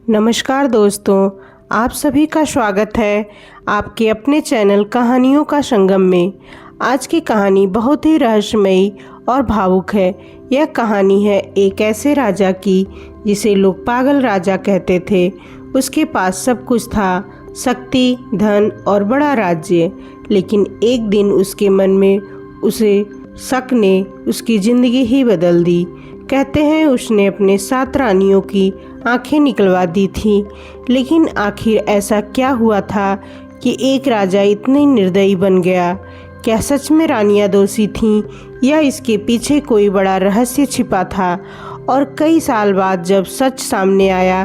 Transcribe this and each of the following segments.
नमस्कार दोस्तों, आप सभी का स्वागत है आपके अपने चैनल कहानियों का संगम में। आज की कहानी बहुत ही रहस्यमयी और भावुक है। यह कहानी है एक ऐसे राजा की जिसे लोग पागल राजा कहते थे। उसके पास सब कुछ था, शक्ति, धन और बड़ा राज्य। लेकिन एक दिन उसके मन में उसे शक ने उसकी ज़िंदगी ही बदल दी। कहते हैं उसने अपने 7 रानियों की आंखें निकलवा दी थी। लेकिन आखिर ऐसा क्या हुआ था कि एक राजा इतने निर्दयी बन गया? क्या सच में रानियां दोषी थीं या इसके पीछे कोई बड़ा रहस्य छिपा था? और कई साल बाद जब सच सामने आया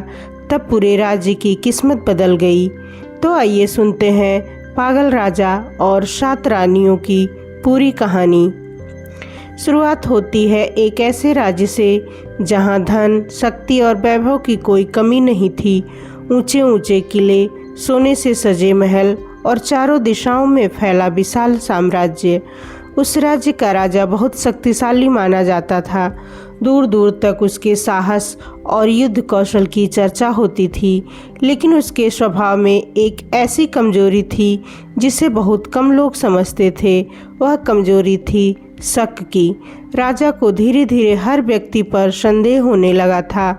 तब पूरे राज्य की किस्मत बदल गई। तो आइए सुनते हैं पागल राजा और 7 रानियों की पूरी कहानी। शुरुआत होती है एक ऐसे राज्य से जहां धन, शक्ति और वैभव की कोई कमी नहीं थी। ऊंचे ऊंचे किले, सोने से सजे महल और चारों दिशाओं में फैला विशाल साम्राज्य। उस राज्य का राजा बहुत शक्तिशाली माना जाता था। दूर दूर तक उसके साहस और युद्ध कौशल की चर्चा होती थी। लेकिन उसके स्वभाव में एक ऐसी कमजोरी थी जिसे बहुत कम लोग समझते थे। वह कमजोरी थी शक की। राजा को धीरे धीरे हर व्यक्ति पर संदेह होने लगा था।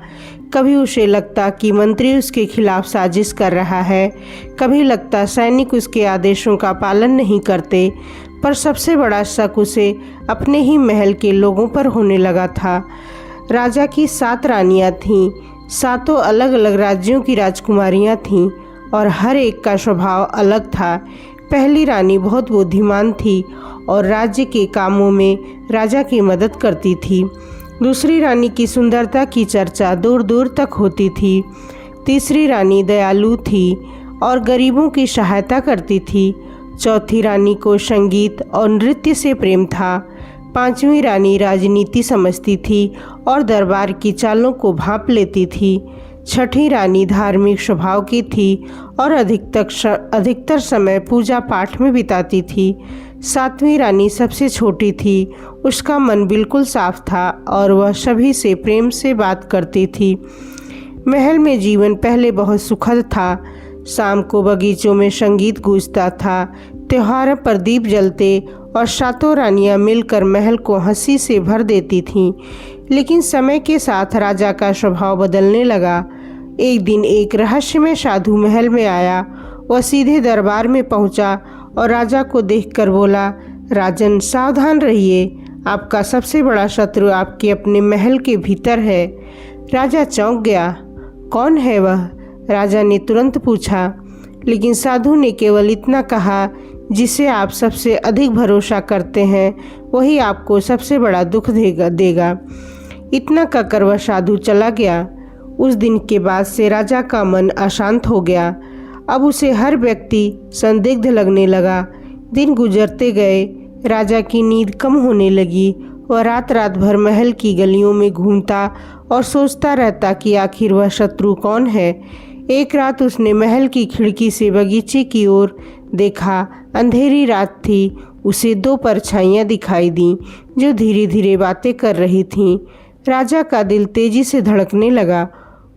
कभी उसे लगता कि मंत्री उसके खिलाफ साजिश कर रहा है, कभी लगता सैनिक उसके आदेशों का पालन नहीं करते। पर सबसे बड़ा शक उसे अपने ही महल के लोगों पर होने लगा था। राजा की 7 रानियां थीं। 7 अलग अलग राज्यों की राजकुमारियां थीं और हर एक का स्वभाव अलग था। पहली रानी बहुत बुद्धिमान थी और राज्य के कामों में राजा की मदद करती थी। दूसरी रानी की सुंदरता की चर्चा दूर दूर तक होती थी। तीसरी रानी दयालु थी और गरीबों की सहायता करती थी। चौथी रानी को संगीत और नृत्य से प्रेम था। 5वीं रानी राजनीति समझती थी और दरबार की चालों को भांप लेती थी। 6ठी रानी धार्मिक स्वभाव की थी और अधिकतर समय पूजा पाठ में बिताती थी। 7वीं रानी सबसे छोटी थी। उसका मन बिल्कुल साफ था और वह सभी से प्रेम से बात करती थी। महल में जीवन पहले बहुत सुखद था। शाम को बगीचों में संगीत गूंजता था, त्योहारों पर दीप जलते और 7 रानियां मिलकर महल को हंसी से भर देती थीं। लेकिन समय के साथ राजा का स्वभाव बदलने लगा। एक दिन एक रहस्यमय साधु महल में आया। वह सीधे दरबार में पहुंचा और राजा को देखकर बोला, राजन सावधान रहिए, आपका सबसे बड़ा शत्रु आपके अपने महल के भीतर है। राजा चौंक गया। कौन है वह? राजा ने तुरंत पूछा। लेकिन साधु ने केवल इतना कहा, जिसे आप सबसे अधिक भरोसा करते हैं वही आपको सबसे बड़ा दुख देगा। इतना कहकर वह साधु चला गया। उस दिन के बाद से राजा का मन अशांत हो गया। अब उसे हर व्यक्ति संदिग्ध लगने लगा। दिन गुजरते गए, राजा की नींद कम होने लगी। वह रात रात भर महल की गलियों में घूमता और सोचता रहता कि आखिर वह शत्रु कौन है। एक रात उसने महल की खिड़की से बगीचे की ओर देखा। अंधेरी रात थी। उसे 2 परछाइयां दिखाई दीं जो धीरे धीरे बातें कर रही थीं। राजा का दिल तेजी से धड़कने लगा।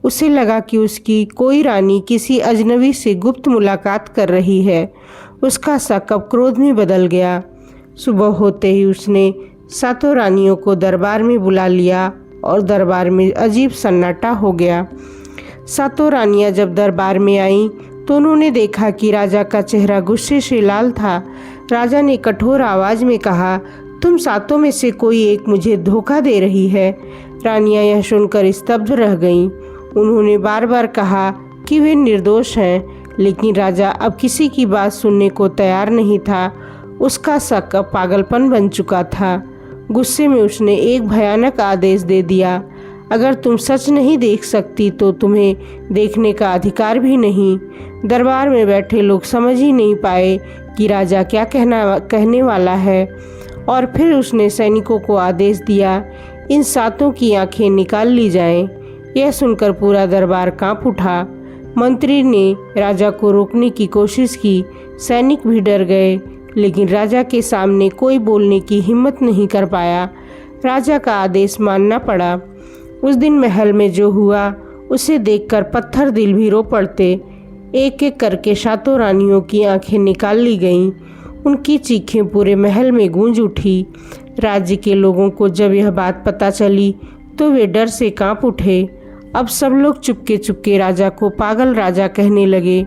उसे लगा कि उसकी कोई रानी किसी अजनबी से गुप्त मुलाकात कर रही है। उसका शक अब क्रोध में बदल गया। सुबह होते ही उसने 7 रानियों को दरबार में बुला लिया और दरबार में अजीब सन्नाटा हो गया। 7 रानियां जब दरबार में आईं तो उन्होंने देखा कि राजा का चेहरा गुस्से से लाल था। राजा ने कठोर आवाज में कहा, तुम 7 में से कोई एक मुझे धोखा दे रही है। रानियां यह सुनकर स्तब्ध रह गईं। उन्होंने बार बार कहा कि वे निर्दोष हैं, लेकिन राजा अब किसी की बात सुनने को तैयार नहीं था। उसका शक अब पागलपन बन चुका था। गुस्से में उसने एक भयानक आदेश दे दिया, अगर तुम सच नहीं देख सकती तो तुम्हें देखने का अधिकार भी नहीं। दरबार में बैठे लोग समझ ही नहीं पाए कि राजा क्या कहने वाला है। और फिर उसने सैनिकों को आदेश दिया, इन 7 की आंखें निकाल ली जाएं। यह सुनकर पूरा दरबार कांप उठा। मंत्री ने राजा को रोकने की कोशिश की। सैनिक भी डर गए, लेकिन राजा के सामने कोई बोलने की हिम्मत नहीं कर पाया। राजा का आदेश मानना पड़ा। उस दिन महल में जो हुआ उसे देखकर पत्थर दिल भी रो पड़ते। एक एक करके सातों रानियों की आंखें निकाल ली गईं। उनकी चीखें पूरे महल में गूंज उठी। राज्य के लोगों को जब यह बात पता चली तो वे डर से कांप उठे। अब सब लोग चुपके चुपके राजा को पागल राजा कहने लगे।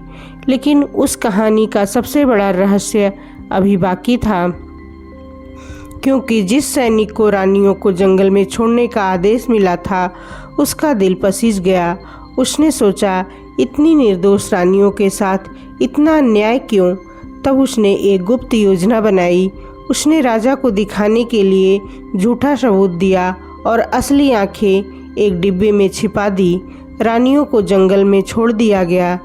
लेकिन उस कहानी का सबसे बड़ा रहस्य अभी बाकी था, क्योंकि जिस सैनिक को रानियों को जंगल में छोड़ने का आदेश मिला था उसका दिल पसीज गया। उसने सोचा, इतनी निर्दोष रानियों के साथ इतना अन्याय क्यों? तब उसने एक गुप्त योजना बनाई। उसने राजा को दिखाने के लिए झूठा सबूत दिया और असली आंखें एक डिब्बे में छिपा दी। रानियों को जंगल में छोड़ दिया गया।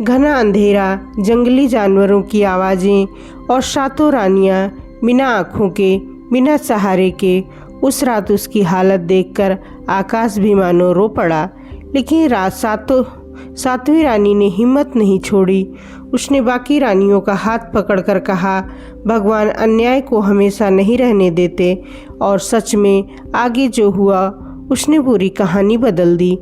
घना अंधेरा, जंगली जानवरों की आवाज़ें और सातों रानियां बिना आँखों के, बिना सहारे के। उस रात उसकी हालत देखकर आकाश भी मानो रो पड़ा। लेकिन सातवीं रानी ने हिम्मत नहीं छोड़ी। उसने बाकी रानियों का हाथ पकड़कर कहा, भगवान अन्याय को हमेशा नहीं रहने देते। और सच में आगे जो हुआ उसने पूरी कहानी बदल दी,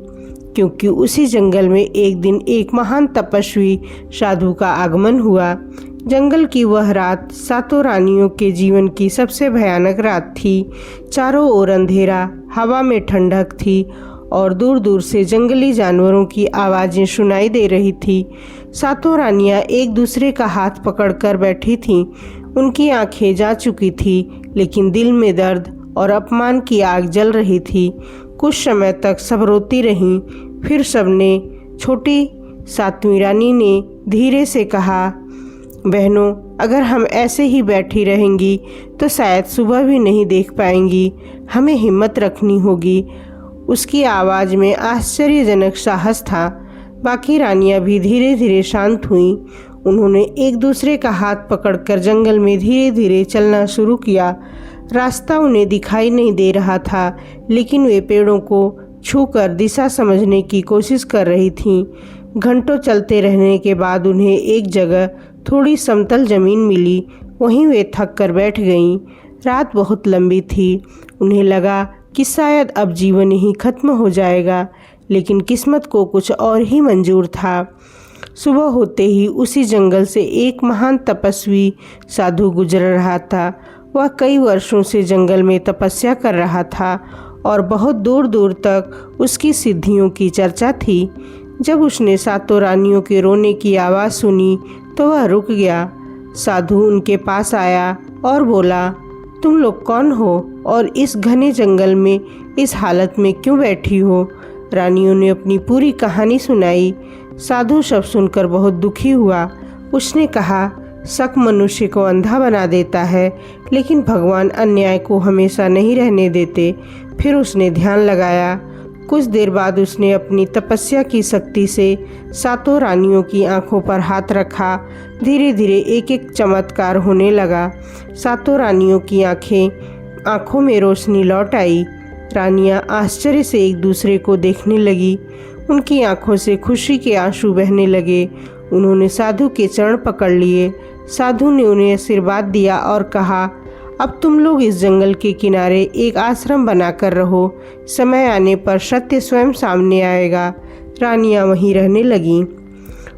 क्योंकि उसी जंगल में एक दिन एक महान तपस्वी साधु का आगमन हुआ। जंगल की वह रात सातों रानियों के जीवन की सबसे भयानक रात थी। चारों ओर अंधेरा, हवा में ठंडक थी और दूर दूर से जंगली जानवरों की आवाज़ें सुनाई दे रही थी। सातों रानियां एक दूसरे का हाथ पकड़कर बैठी थीं। उनकी आंखें जा चुकी थी, लेकिन दिल में दर्द और अपमान की आग जल रही थी। कुछ समय तक सब रोती रहीं। फिर सबने, छोटी सातवीं रानी ने धीरे से कहा, बहनों, अगर हम ऐसे ही बैठी रहेंगी तो शायद सुबह भी नहीं देख पाएंगी। हमें हिम्मत रखनी होगी। उसकी आवाज़ में आश्चर्यजनक साहस था। बाकी रानियां भी धीरे धीरे शांत हुईं। उन्होंने एक दूसरे का हाथ पकड़कर जंगल में धीरे धीरे चलना शुरू किया। रास्ता उन्हें दिखाई नहीं दे रहा था, लेकिन वे पेड़ों को छूकर दिशा समझने की कोशिश कर रही थीं। घंटों चलते रहने के बाद उन्हें एक जगह थोड़ी समतल जमीन मिली। वहीं वे थक कर बैठ गईं। रात बहुत लंबी थी। उन्हें लगा कि शायद अब जीवन ही खत्म हो जाएगा, लेकिन किस्मत को कुछ और ही मंजूर था। सुबह होते ही उसी जंगल से एक महान तपस्वी साधु गुजर रहा था। वह कई वर्षों से जंगल में तपस्या कर रहा था और बहुत दूर दूर तक उसकी सिद्धियों की चर्चा थी। जब उसने सातों रानियों के रोने की आवाज़ सुनी तो वह रुक गया। साधु उनके पास आया और बोला, तुम लोग कौन हो और इस घने जंगल में इस हालत में क्यों बैठी हो? रानियों ने अपनी पूरी कहानी सुनाई। साधु सब सुनकर बहुत दुखी हुआ। उसने कहा, शक मनुष्य को अंधा बना देता है, लेकिन भगवान अन्याय को हमेशा नहीं रहने देते। फिर उसने ध्यान लगाया। कुछ देर बाद उसने अपनी तपस्या की शक्ति से सातों रानियों की आंखों पर हाथ रखा। धीरे धीरे एक एक चमत्कार होने लगा। सातों रानियों की आंखों में रोशनी लौट आई। रानियां आश्चर्य से एक दूसरे को देखने लगी। उनकी आंखों से खुशी के आंसू बहने लगे। उन्होंने साधु के चरण पकड़ लिए। साधु ने उन्हें आशीर्वाद दिया और कहा, अब तुम लोग इस जंगल के किनारे एक आश्रम बनाकर रहो। समय आने पर सत्य स्वयं सामने आएगा। रानियां वहीं रहने लगीं।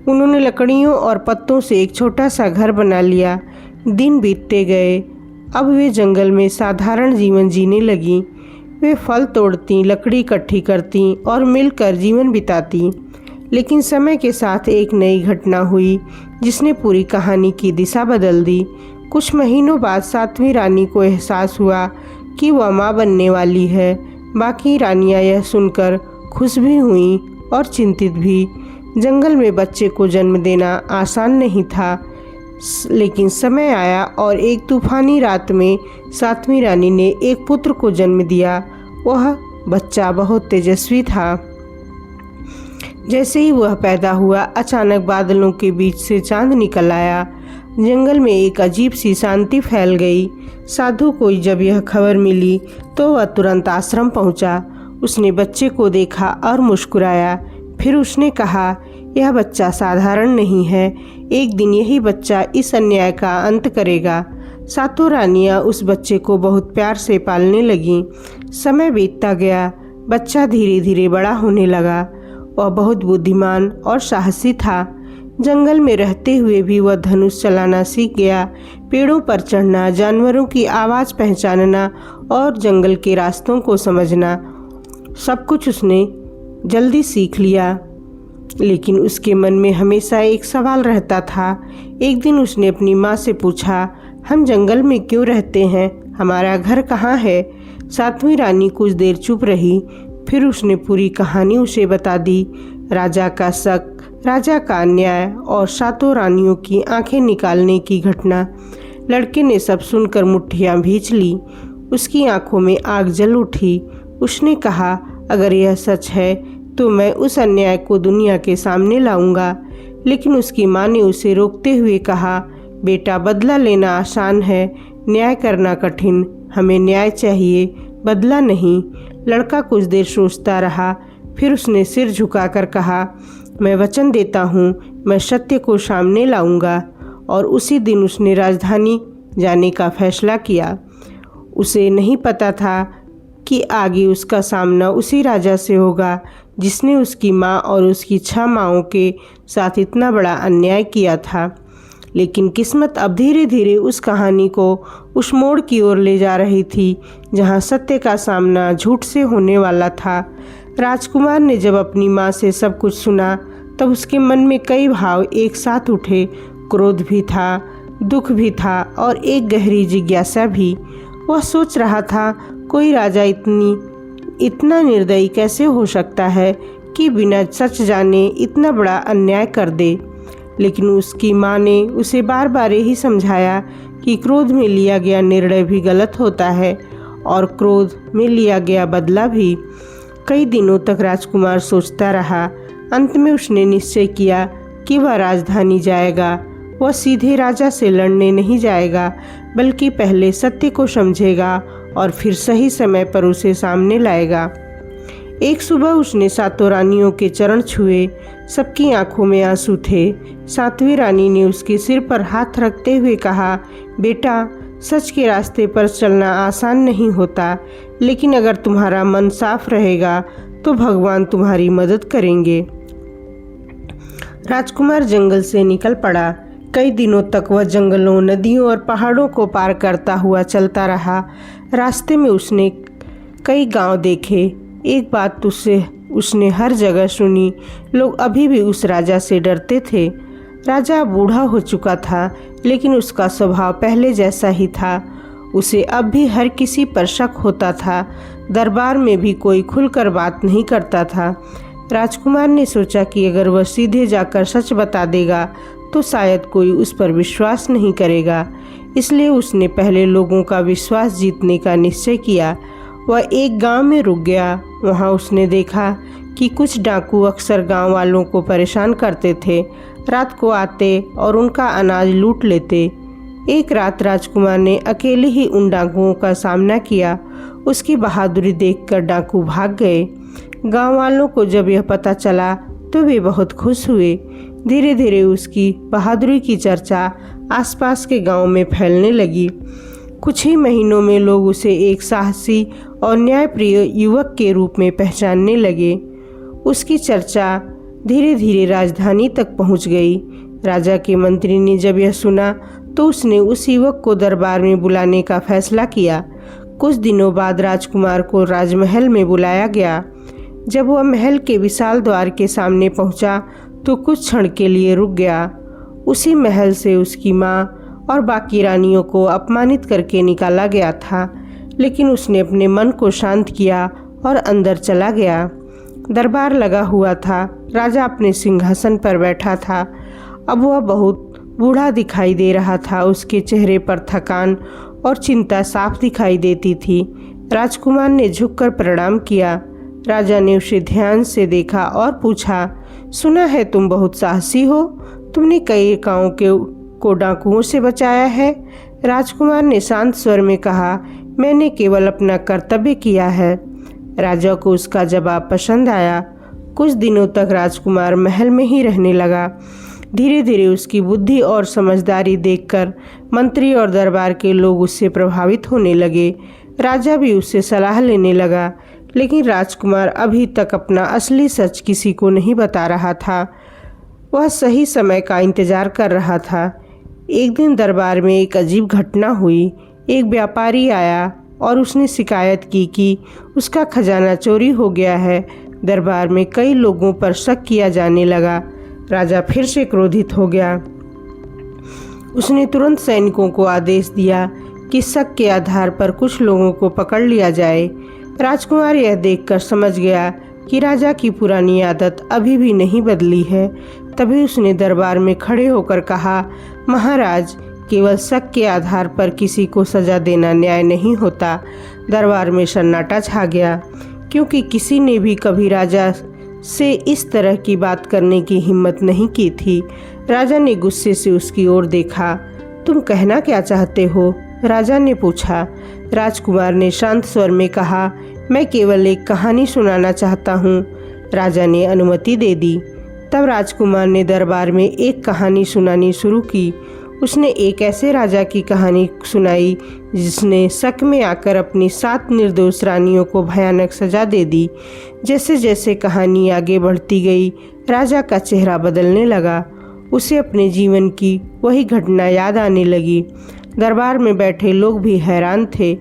उन्होंने लकड़ियों और पत्तों से एक छोटा सा घर बना लिया। दिन बीतते गए। अब वे जंगल में साधारण जीवन जीने लगीं। वे फल तोड़ती, लकड़ी इकट्ठी करती और मिलकर जीवन बिताती। लेकिन समय के साथ एक नई घटना हुई जिसने पूरी कहानी की दिशा बदल दी। कुछ महीनों बाद सातवीं रानी को एहसास हुआ कि वह माँ बनने वाली है। बाकी रानियां यह सुनकर खुश भी हुईं और चिंतित भी। जंगल में बच्चे को जन्म देना आसान नहीं था, लेकिन समय आया और एक तूफानी रात में सातवीं रानी ने एक पुत्र को जन्म दिया। वह बच्चा बहुत तेजस्वी था। जैसे ही वह पैदा हुआ, अचानक बादलों के बीच से चांद निकल आया। जंगल में एक अजीब सी शांति फैल गई। साधु को जब यह खबर मिली तो वह तुरंत आश्रम पहुंचा। उसने बच्चे को देखा और मुस्कुराया। फिर उसने कहा, यह बच्चा साधारण नहीं है। एक दिन यही बच्चा इस अन्याय का अंत करेगा। सातों रानियां उस बच्चे को बहुत प्यार से पालने लगीं। समय बीतता गया। बच्चा धीरे धीरे बड़ा होने लगा। वह बहुत बुद्धिमान और साहसी था। जंगल में रहते हुए भी वह धनुष चलाना सीख गया। पेड़ों पर चढ़ना, जानवरों की आवाज़ पहचानना और जंगल के रास्तों को समझना, सब कुछ उसने जल्दी सीख लिया। लेकिन उसके मन में हमेशा एक सवाल रहता था। एक दिन उसने अपनी माँ से पूछा, हम जंगल में क्यों रहते हैं? हमारा घर कहाँ है? सातवीं रानी कुछ देर चुप रही, फिर उसने पूरी कहानी उसे बता दी। राजा का शक, राजा का अन्याय और सातों रानियों की आंखें निकालने की घटना। लड़के ने सब सुनकर मुट्ठियां भींच ली। उसकी आंखों में आग जल उठी। उसने कहा, अगर यह सच है तो मैं उस अन्याय को दुनिया के सामने लाऊंगा। लेकिन उसकी माँ ने उसे रोकते हुए कहा, बेटा, बदला लेना आसान है, न्याय करना कठिन। हमें न्याय चाहिए, बदला नहीं। लड़का कुछ देर सोचता रहा, फिर उसने सिर झुकाकर कहा, मैं वचन देता हूँ, मैं सत्य को सामने लाऊंगा। और उसी दिन उसने राजधानी जाने का फैसला किया। उसे नहीं पता था कि आगे उसका सामना उसी राजा से होगा जिसने उसकी माँ और उसकी 6 माँओं के साथ इतना बड़ा अन्याय किया था। लेकिन किस्मत अब धीरे धीरे उस कहानी को उस मोड़ की ओर ले जा रही थी जहाँ सत्य का सामना झूठ से होने वाला था। राजकुमार ने जब अपनी माँ से सब कुछ सुना तब उसके मन में कई भाव एक साथ उठे। क्रोध भी था, दुख भी था और एक गहरी जिज्ञासा भी। वह सोच रहा था, कोई राजा इतना निर्दयी कैसे हो सकता है कि बिना सच जाने इतना बड़ा अन्याय कर दे। लेकिन उसकी माँ ने उसे बार बार यही समझाया कि क्रोध में लिया गया निर्णय भी गलत होता है और क्रोध में लिया गया बदला भी। कई दिनों तक राजकुमार सोचता रहा। अंत में उसने निश्चय किया कि वह राजधानी जाएगा। वह सीधे राजा से लड़ने नहीं जाएगा, बल्कि पहले सत्य को समझेगा और फिर सही समय पर उसे सामने लाएगा। एक सुबह उसने सातों रानियों के चरण छुए। सबकी आंखों में आंसू थे। 7वीं रानी ने उसके सिर पर हाथ रखते हुए कहा, बेटा, सच के रास्ते पर चलना आसान नहीं होता, लेकिन अगर तुम्हारा मन साफ रहेगा तो भगवान तुम्हारी मदद करेंगे। राजकुमार जंगल से निकल पड़ा। कई दिनों तक वह जंगलों, नदियों और पहाड़ों को पार करता हुआ चलता रहा। रास्ते में उसने कई गांव देखे। एक बात उसने हर जगह सुनी, लोग अभी भी उस राजा से डरते थे। राजा बूढ़ा हो चुका था, लेकिन उसका स्वभाव पहले जैसा ही था। उसे अब भी हर किसी पर शक होता था। दरबार में भी कोई खुलकर बात नहीं करता था। राजकुमार ने सोचा कि अगर वह सीधे जाकर सच बता देगा तो शायद कोई उस पर विश्वास नहीं करेगा। इसलिए उसने पहले लोगों का विश्वास जीतने का निश्चय किया। वह एक गांव में रुक गया। वहां उसने देखा कि कुछ डाकू अक्सर गांव वालों को परेशान करते थे। रात को आते और उनका अनाज लूट लेते। एक रात राजकुमार ने अकेले ही उन डाकुओं का सामना किया। उसकी बहादुरी देखकर डाकू भाग गए। गांव वालों को जब यह पता चला तो वे बहुत खुश हुए। धीरे धीरे उसकी बहादुरी की चर्चा आसपास के गांव में फैलने लगी। कुछ ही महीनों में लोग उसे एक साहसी और न्यायप्रिय युवक के रूप में पहचानने लगे। उसकी चर्चा धीरे धीरे राजधानी तक पहुंच गई। राजा के मंत्री ने जब यह सुना तो उसने उस युवक को दरबार में बुलाने का फैसला किया। कुछ दिनों बाद राजकुमार को राजमहल में बुलाया गया। जब वह महल के विशाल द्वार के सामने पहुंचा तो कुछ क्षण के लिए रुक गया। उसी महल से उसकी माँ और बाकी रानियों को अपमानित करके निकाला गया था, लेकिन उसने अपने मन को शांत किया और अंदर चला गया। दरबार लगा हुआ था। राजा अपने सिंहासन पर बैठा था। अब वह बहुत बूढ़ा दिखाई दे रहा था। उसके चेहरे पर थकान और चिंता साफ दिखाई देती थी। राजकुमार ने झुककर प्रणाम किया। राजा ने उसे ध्यान से देखा और पूछा, सुना है तुम बहुत साहसी हो, तुमने कई गांवों को डाकुओं से बचाया है। राजकुमार ने शांत स्वर में कहा, मैंने केवल अपना कर्तव्य किया है। राजा को उसका जवाब पसंद आया। कुछ दिनों तक राजकुमार महल में ही रहने लगा। धीरे धीरे उसकी बुद्धि और समझदारी देखकर मंत्री और दरबार के लोग उससे प्रभावित होने लगे। राजा भी उससे सलाह लेने लगा, लेकिन राजकुमार अभी तक अपना असली सच किसी को नहीं बता रहा था। वह सही समय का इंतजार कर रहा था। एक दिन दरबार में एक अजीब घटना हुई। एक व्यापारी आया और उसने शिकायत की कि उसका खजाना चोरी हो गया है। दरबार में कई लोगों पर शक किया जाने लगा। राजा फिर से क्रोधित हो गया। उसने तुरंत सैनिकों को आदेश दिया कि शक के आधार पर कुछ लोगों को पकड़ लिया जाए। राजकुमार यह देखकर समझ गया कि राजा की पुरानी आदत अभी भी नहीं बदली है। तभी उसने दरबार में खड़े होकर कहा, महाराज, केवल शक के आधार पर किसी को सजा देना न्याय नहीं होता। दरबार में सन्नाटा छा गया, क्योंकि किसी ने भी कभी राजा से इस तरह की बात करने की हिम्मत नहीं की थी। राजा ने गुस्से से उसकी ओर देखा। तुम कहना क्या चाहते हो? राजा ने पूछा। राजकुमार ने शांत स्वर में कहा, मैं केवल एक कहानी सुनाना चाहता हूँ। राजा ने अनुमति दे दी। तब राजकुमार ने दरबार में एक कहानी सुनानी शुरू की। उसने एक ऐसे राजा की कहानी सुनाई जिसने शक में आकर अपनी 7 निर्दोष रानियों को भयानक सजा दे दी। जैसे जैसे कहानी आगे बढ़ती गई, राजा का चेहरा बदलने लगा। उसे अपने जीवन की वही घटना याद आने लगी। दरबार में बैठे लोग भी हैरान थे।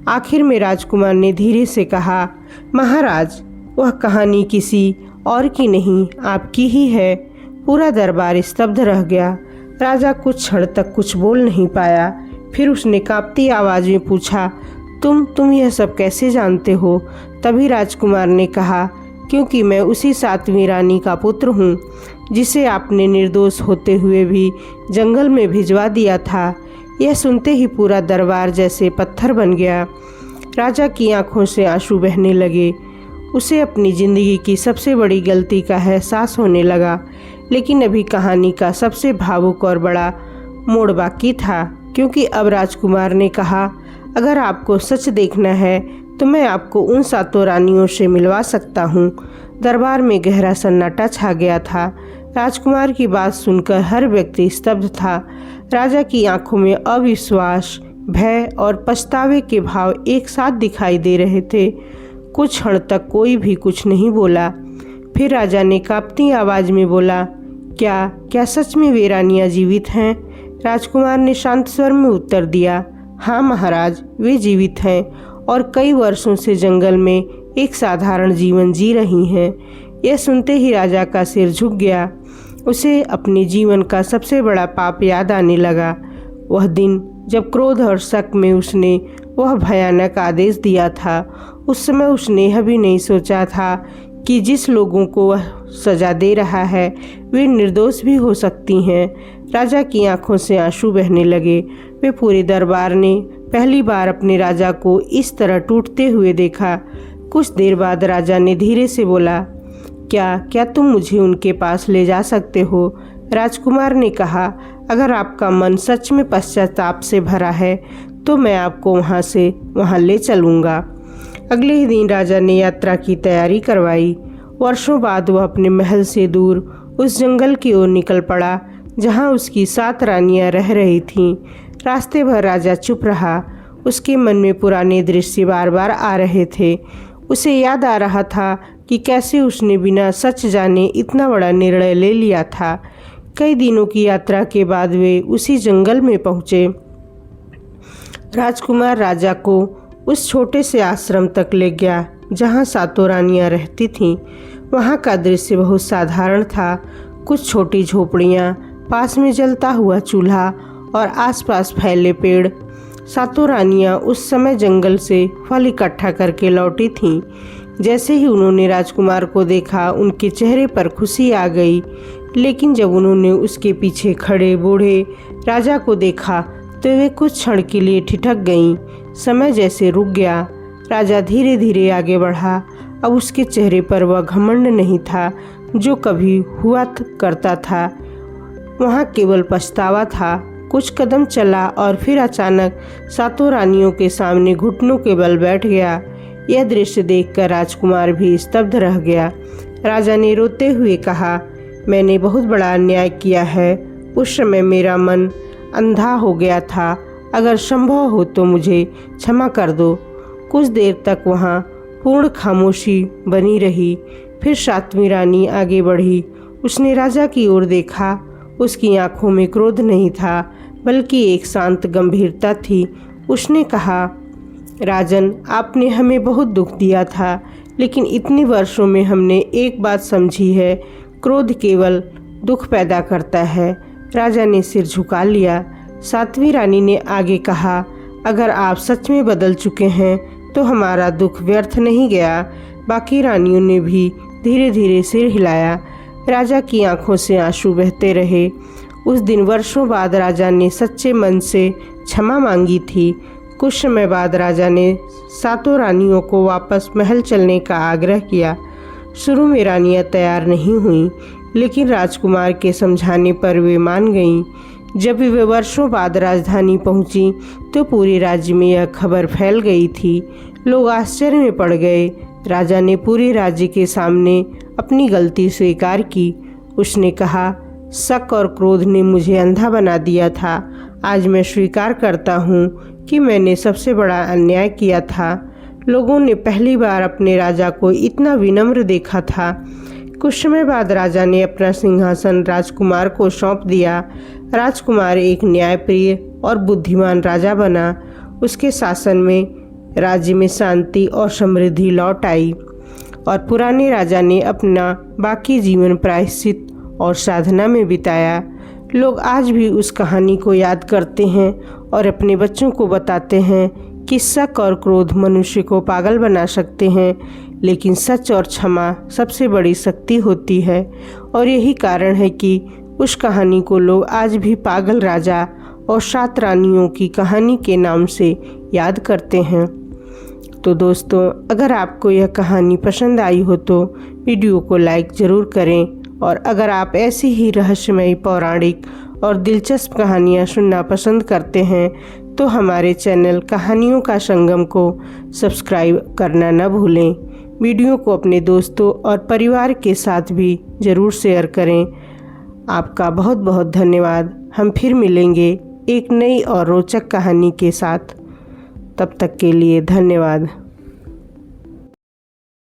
आखिर में राजकुमार ने धीरे से कहा, महाराज, वह कहानी किसी और की नहीं, आपकी ही है। पूरा दरबार स्तब्ध रह गया। राजा कुछ क्षण तक कुछ बोल नहीं पाया। फिर उसने कांपती आवाज में पूछा, तुम यह सब कैसे जानते हो? तभी राजकुमार ने कहा, क्योंकि मैं उसी 7वीं रानी का पुत्र हूँ जिसे आपने निर्दोष होते हुए भी जंगल में भिजवा दिया था। यह सुनते ही पूरा दरबार जैसे पत्थर बन गया। राजा की आंखों से आंसू बहने लगे। उसे अपनी जिंदगी की सबसे बड़ी गलती का एहसास होने लगा। लेकिन अभी कहानी का सबसे भावुक और बड़ा मोड़ बाकी था, क्योंकि अब राजकुमार ने कहा, अगर आपको सच देखना है तो मैं आपको उन 7 रानियों से मिलवा सकता हूँ। दरबार में गहरा सन्नाटा छा गया था। राजकुमार की बात सुनकर हर व्यक्ति स्तब्ध था। राजा की आंखों में अविश्वास, भय और पछतावे के भाव एक साथ दिखाई दे रहे थे। कुछ क्षण तक कोई भी कुछ नहीं बोला। फिर राजा ने कांपती आवाज में बोला, क्या सच में वे रानियां जीवित हैं? राजकुमार ने शांत स्वर में उत्तर दिया, हाँ महाराज, वे जीवित हैं और कई वर्षों से जंगल में एक साधारण जीवन जी रही हैं। यह सुनते ही राजा का सिर झुक गया। उसे अपने जीवन का सबसे बड़ा पाप याद आने लगा। वह दिन जब क्रोध और शक में उसने वह भयानक आदेश दिया था। उस समय उसने यह भी नहीं सोचा था कि जिस लोगों को वह सजा दे रहा है वे निर्दोष भी हो सकती हैं। राजा की आंखों से आंसू बहने लगे। वे पूरे दरबार ने पहली बार अपने राजा को इस तरह टूटते हुए देखा। कुछ देर बाद राजा ने धीरे से बोला, क्या तुम मुझे उनके पास ले जा सकते हो? राजकुमार ने कहा, अगर आपका मन सच में पश्चाताप से भरा है तो मैं आपको वहाँ ले चलूँगा। अगले ही दिन राजा ने यात्रा की तैयारी करवाई। वर्षों बाद वह अपने महल से दूर उस जंगल की ओर निकल पड़ा जहाँ उसकी 7 रानियां रह रही थीं। रास्ते भर राजा चुप रहा। उसके मन में पुराने दृश्य बार बार आ रहे थे। उसे याद आ रहा था कि कैसे उसने बिना सच जाने इतना बड़ा निर्णय ले लिया था। कई दिनों की यात्रा के बाद वे उसी जंगल में पहुँचे। राजकुमार राजा को उस छोटे से आश्रम तक ले गया जहाँ 7 रानियां रहती थीं। वहाँ का दृश्य बहुत साधारण था। कुछ छोटी झोपड़ियाँ, पास में जलता हुआ चूल्हा और आसपास फैले पेड़। 7 रानियां उस समय जंगल से फल इकट्ठा करके लौटी थीं। जैसे ही उन्होंने राजकुमार को देखा, उनके चेहरे पर खुशी आ गई। लेकिन जब उन्होंने उसके पीछे खड़े बूढ़े राजा को देखा तो वे कुछ क्षण के लिए ठिठक गईं। समय जैसे रुक गया। राजा धीरे धीरे आगे बढ़ा। अब उसके चेहरे पर वह घमंड नहीं था जो कभी हुआ करता था। वहाँ केवल पछतावा था। कुछ कदम चला और फिर अचानक 7 रानियों के सामने घुटनों के बल बैठ गया। यह दृश्य देखकर राजकुमार भी स्तब्ध रह गया। राजा ने रोते हुए कहा, मैंने बहुत बड़ा अन्याय किया है। उस समय मेरा मन अंधा हो गया था। अगर संभव हो तो मुझे क्षमा कर दो। कुछ देर तक वहाँ पूर्ण खामोशी बनी रही। फिर सातवीं रानी आगे बढ़ी। उसने राजा की ओर देखा। उसकी आंखों में क्रोध नहीं था, बल्कि एक शांत गंभीरता थी। उसने कहा, राजन, आपने हमें बहुत दुख दिया था, लेकिन इतने वर्षों में हमने एक बात समझी है, क्रोध केवल दुख पैदा करता है। राजा ने सिर झुका लिया। सातवीं रानी ने आगे कहा, अगर आप सच में बदल चुके हैं तो हमारा दुख व्यर्थ नहीं गया। बाकी रानियों ने भी धीरे धीरे सिर हिलाया। राजा की आंखों से आंसू बहते रहे। उस दिन वर्षों बाद राजा ने सच्चे मन से क्षमा मांगी थी। कुछ समय बाद राजा ने सातों रानियों को वापस महल चलने का आग्रह किया। शुरू में रानियां तैयार नहीं हुईं, लेकिन राजकुमार के समझाने पर वे मान गईं। जब वे वर्षों बाद राजधानी पहुंची तो पूरे राज्य में यह खबर फैल गई थी। लोग आश्चर्य में पड़ गए। राजा ने पूरे राज्य के सामने अपनी गलती स्वीकार की। उसने कहा, शक और क्रोध ने मुझे अंधा बना दिया था। आज मैं स्वीकार करता हूँ कि मैंने सबसे बड़ा अन्याय किया था। लोगों ने पहली बार अपने राजा को इतना विनम्र देखा था। कुछ समय बाद राजा ने अपना सिंहासन राजकुमार को सौंप दिया। राजकुमार एक न्यायप्रिय और बुद्धिमान राजा बना। उसके शासन में राज्य में शांति और समृद्धि लौट आई और पुराने राजा ने अपना बाकी जीवन प्रायश्चित और साधना में बिताया। लोग आज भी उस कहानी को याद करते हैं और अपने बच्चों को बताते हैं कि शक और क्रोध मनुष्य को पागल बना सकते हैं, लेकिन सच और क्षमा सबसे बड़ी शक्ति होती है। और यही कारण है कि उस कहानी को लोग आज भी पागल राजा और 7 रानियों की कहानी के नाम से याद करते हैं। तो दोस्तों, अगर आपको यह कहानी पसंद आई हो तो वीडियो को लाइक ज़रूर करें, और अगर आप ऐसी ही रहस्यमयी, पौराणिक और दिलचस्प कहानियाँ सुनना पसंद करते हैं तो हमारे चैनल कहानियों का संगम को सब्सक्राइब करना न भूलें। वीडियो को अपने दोस्तों और परिवार के साथ भी ज़रूर शेयर करें। आपका बहुत बहुत धन्यवाद। हम फिर मिलेंगे एक नई और रोचक कहानी के साथ। तब तक के लिए धन्यवाद।